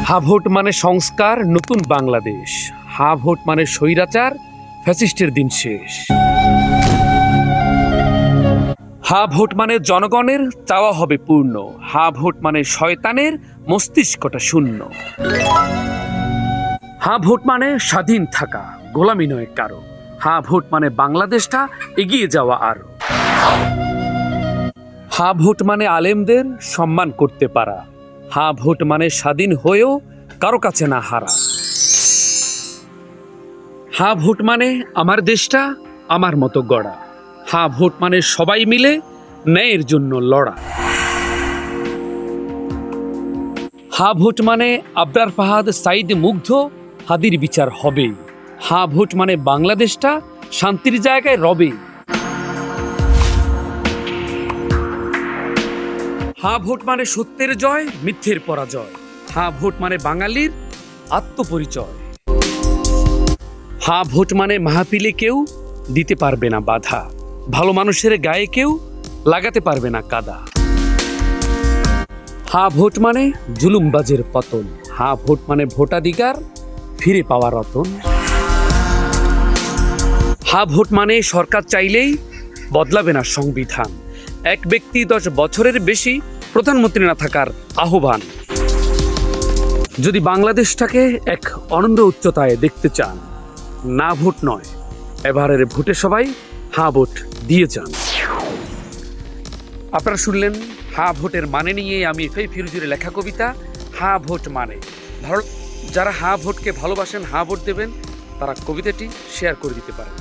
হা vote মানে সংস্কার, নতুন বাংলাদেশ। হা ভোট মানে স্বৈরাচার, ফ্যাসিস্টের দিন শেষ। হা ভোট মানে জনগণের চাওয়া হবে পূর্ণ। হা ভোট মানে শয়তানের মস্তিষ্কটা শূন্য। হা ভোট মানে স্বাধীন থাকা, গোলামি নয় কারো। হা ভোট মানে বাংলাদেশটা এগিয়ে যাওয়া আরো। হা ভোট মানে আলেমদের সম্মান করতে পারা। হা ভোট মানে স্বাধীন হয়েও কারো কাছে না হারা। হা ভোট মানে আমার দেশটা আমার মতো গড়া। হা ভোট মানে সবাই মিলে ন্যায়ের জন্য লড়া। হা ভোট মানে আবরার ফাহাদ, সাইদ মুগ্ধ, হাদির বিচার হবে। হা ভোট মানে বাংলাদেশটা শান্তির জায়গায় রবে। হা ভোট মানে সত্যের জয়, মিথ্যের পরাজয়। হা ভোট মানে বাঙালির আত্মপরিচয়। হা ভোট মানে মাহফিলে কেউ দিতে পারবে না বাধা, ভালো মানুষের গায়ে কেউ লাগাতে পারবে না কাদা। হা ভোট মানে জুলুমবাজের পতন। হা ভোট মানে ভোটাধিকার ফিরে পাওয়া রতন। হা ভোট মানে সরকার চাইলেই বদলাবে না সংবিধান, এক ব্যক্তি 10 বছরের বেশি প্রধানমন্ত্রী না থাকার আহ্বান। যদি বাংলাদেশটাকে এক অনন্য উচ্চতায় দেখতে চান, না ভোট নয়, এবারের ভোটে সবাই হা ভোট দিয়ে যান। আপনারা শুনলেন হা ভোটের মানে নিয়ে আমি এফআই ফিরোজের লেখা কবিতা হা ভোট মানে। যারা হা ভোটকে ভালোবাসেন, হা ভোট দেবেন, তারা কবিতাটি শেয়ার করে দিতে পারেন।